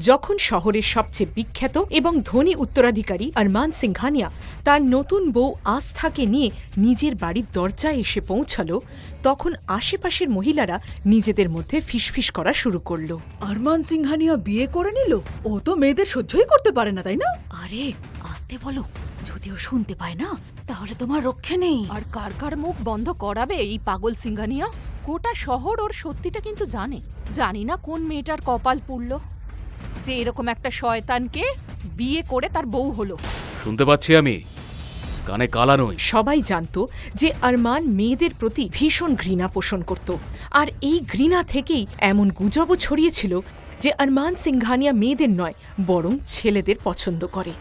যখন শহরের সবচেয়ে বিখ্যাত এবং ধনী উত্তরাধিকারী আরমান সিংঘানিয়া তার নতুন বউ আস্থাকে নিয়ে নিজের বাড়ির দরজায় এসে পৌঁছালো, তখন আশেপাশের মহিলারা নিজেদের মধ্যে ফিসফিস করা শুরু করল। আরমান সিংঘানিয়া বিয়ে করে নিল? ও তো মেয়েদের সহ্যই করতে পারে না, তাই না? আরে আসতে বলো, যদিও শুনতে পায় না তাহলে তোমার রক্ষে নেই। আর কার কার মুখ বন্ধ করাবে এই পাগল সিংঘানিয়া? গোটা শহর ওর সত্যিটা কিন্তু জানে। জানি না কোন মেয়েটার কপাল পুড়ল যে এরকম একটা শয়তানকে বিয়ে করে তার বউ হলো। শুনতে পাচ্ছি আমি, কানে কালা নই। সবাই জানত যে আরমান মেয়েদের প্রতি ভীষণ ঘৃণা পোষণ করত, আর এই ঘৃণা থেকেই এমন গুজবও ছড়িয়েছিল যে আরমান সিংঘানিয়া মেয়েদের নয় বরং ছেলেদের পছন্দ করে।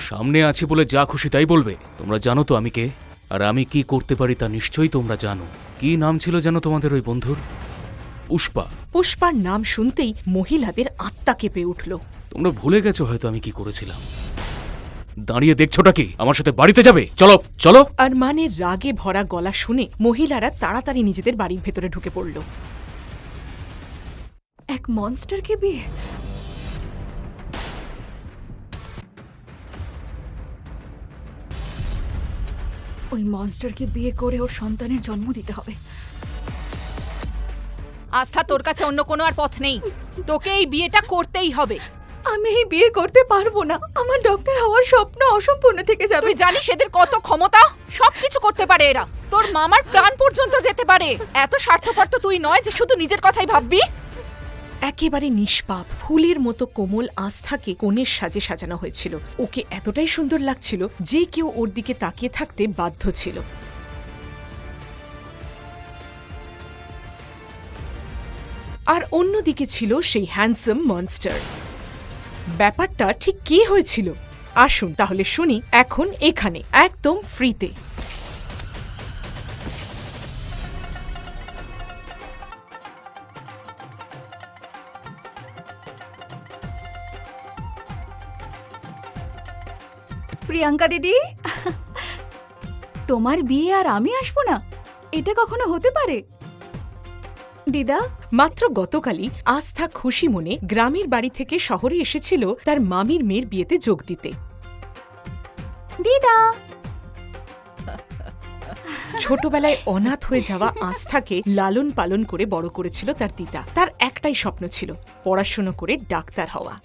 সামনে আছি বলে যা খুশি তাই বলবে। তোমরা জানো তো আমি কে, আর আমি কি করতে পারি তা নিশ্চয়ই তোমরা জানো। কি নাম ছিল জানো তোমাদের ওই বন্ধুর? পুষ্পা। পুষ্পার নাম শুনতেই মহিলাদের আত্মা কেঁপে উঠল। তোমরা ভুলে গেছো হয়তো আমি কি করেছিলাম। দাঁড়িয়ে দেখছোটা কি? আমার সাথে বাড়িতে যাবে? চলো চলো। আরমানের রাগে ভরা গলা শুনে মহিলারা তাড়াতাড়ি নিজেদের বাড়ির ভেতরে ঢুকে পড়ল। এক মনস্টারকে বিয়ে? ওই মনস্টারকে বিয়ে করে ওর সন্তানের জন্ম দিতে হবে। আস্থা, তোর কাছে অন্য কোনো আর পথ নেই। তোকে এই বিয়েটা করতেই হবে। আমি এই বিয়ে করতে পারবো না। আমার ডক্টর হওয়ার স্বপ্ন অসম্পূর্ণ থেকে যাবে। তুই জানিস এদের কত ক্ষমতা? সবকিছু করতে পারে এরা। তোর মামার প্রাণ পর্যন্ত যেতে পারে। এত স্বার্থপর তো তুই নয় যে শুধু নিজের কথাই ভাববি। একেবারে নিষ্পাপ ফুলের মতো কোমল আস্থাকে কনের সাজে সাজানো হয়েছিল। ওকে এতটাই সুন্দর লাগছিল যে কেউ ওর দিকে তাকিয়ে থাকতে বাধ্য ছিল। আর অন্যদিকে ছিল সেই হ্যান্ডসাম মনস্টার। ব্যাপারটা ঠিক কি হয়েছিল আসুন তাহলে শুনি এখন এখানে একদম ফ্রিতে। প্রিয়াঙ্কা দিদি, তোমার বিয়ে আর আমি আসবো না? এটা কখনো হতে পারে? দিদা, মাত্র গতকালই আস্থা খুশি মনে গ্রামের বাড়ি থেকে শহরে এসেছিল তার মামির মেয়ের বিয়েতে যোগ দিতে। দিদা, ছোটবেলায় অনাথ হয়ে যাওয়া আস্থাকে লালন পালন করে বড় করেছিল তার দিদা। তার একটাই স্বপ্ন ছিল পড়াশোনা করে ডাক্তার হওয়া।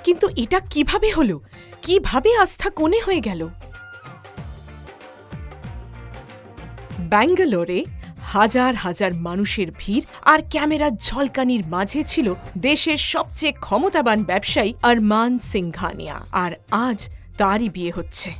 কিন্তু এটা কিভাবে হলো? কিভাবে আস্থা কোণে হয়ে গেল? ব্যাঙ্গালোরে হাজার হাজার মানুষের ভিড় আর ক্যামেরার ঝলকানির মাঝে ছিল দেশের সবচেয়ে ক্ষমতাবান ব্যবসায়ী আরমান সিংঘানিয়া। আর আজ তারই বিয়ে হচ্ছে।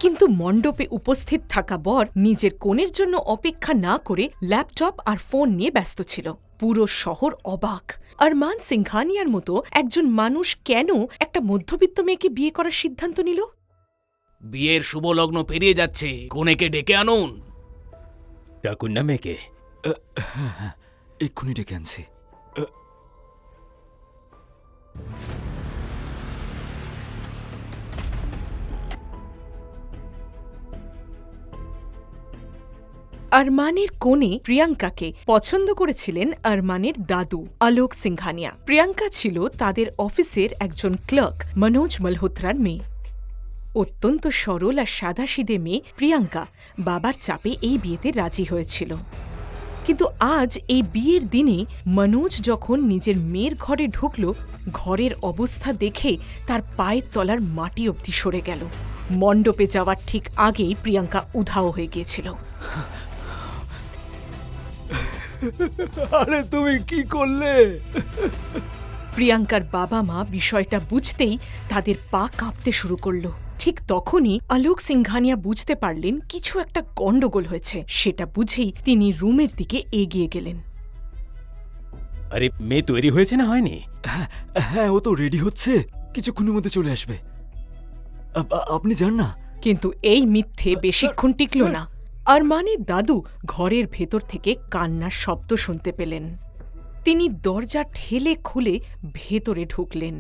কিন্তু মণ্ডপে উপস্থিত থাকা বর নিজের কনের জন্য অপেক্ষা না করে ল্যাপটপ আর ফোন নিয়ে ব্যস্ত ছিল। পুরো শহর অবাক। আরমান সিংঘানিয়ার মতো একজন মানুষ কেন একটা মধ্যবিত্ত মেয়েকে বিয়ে করার সিদ্ধান্ত নিল? বিয়ের শুভ লগ্ন পেরিয়ে যাচ্ছে, কনেকে ডেকে আনুন। ডাকুন না মেয়েকে। হ্যাঁ, এক্ষুনি ডেকে আনছি। আরমানের কোণে প্রিয়াঙ্কাকে পছন্দ করেছিলেন আরমানের দাদু আলোক সিংঘানিয়া। প্রিয়াঙ্কা ছিল তাদের অফিসের একজন ক্লার্ক মনোজ মালহোত্রার মেয়ে। অত্যন্ত সরল আর সাদাসিধে মেয়ে প্রিয়াঙ্কা বাবার চাপে এই বিয়েতে রাজি হয়েছিল। কিন্তু আজ এই বিয়ের দিনে মনোজ যখন নিজের মেয়ের ঘরে ঢুকল, ঘরের অবস্থা দেখে তার পায়ের তলার মাটি অবধি সরে গেল। মণ্ডপে যাওয়ার ঠিক আগেই প্রিয়াঙ্কা উধাও হয়ে গিয়েছিল। আরে তুমি কি করলে? প্রিয়াঙ্কার বাবা মা বিষয়টা বুঝতেই তাদের পা কাঁপতে শুরু করল। ঠিক তখনই আলোক সিংঘানিয়া বুঝতে পারলেন কিছু একটা গন্ডগোল হয়েছে। সেটা বুঝেই তিনি রুমের দিকে এগিয়ে গেলেন। আরে মেয়ে তৈরি হয়েছে না হয়নি? হ্যাঁ, ও তো রেডি হচ্ছে, কিছুক্ষণের মধ্যে চলে আসবে। আপনি যান না। কিন্তু এই মিথ্যে বেশিক্ষণ টিকল না। আরমানের দাদু ঘরের ভেতর থেকে কান্নার শব্দ শুনতে পেলেন। তিনি দরজা ঠেলে খুলে ভেতরে ঢুকলেন।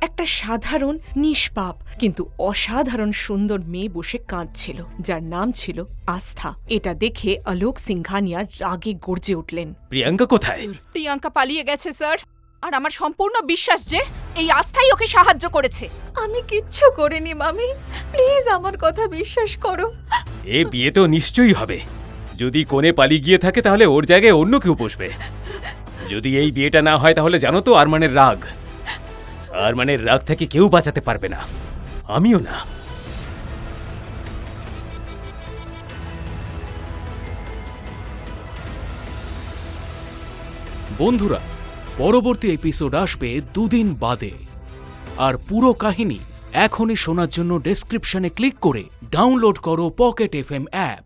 একটা সাধারণ নিষ্পাপ কিন্তু অসাধারণ সুন্দর মেয়ে বসে কাঁদছিল, যার নাম ছিল আস্থা। এটা দেখে অলোক সিংঘানিয়া রাগে গর্জে উঠলেন। প্রিয়াঙ্কা কোথায়? প্রিয়াঙ্কা পালিয়ে গেছে স্যার, আর আমার সম্পূর্ণ বিশ্বাস যে এই আস্থাই ওকে সাহায্য করেছে। আমি কিচ্ছু করিনি মামি, প্লিজ আমার কথা বিশ্বাস করো। এ বিয়ে তো নিশ্চয়ই হবে। যদি কোণে পালিয়ে গিয়ে থাকে তাহলে ওর জায়গায় অন্য কেউ বসবে। যদি এই বিয়েটা না হয় তাহলে জানো তো আরমানের রাগ থেকে কেউ বাঁচাতে পারবে না, আমিও না। বন্ধুরা, পরবর্তী এপিসোড আসবে 2 দিন বাদে। আর পুরো কাহিনী এখনই শোনার জন্য ডেসক্রিপশনে ক্লিক করে ডাউনলোড করো পকেট FM অ্যাপ।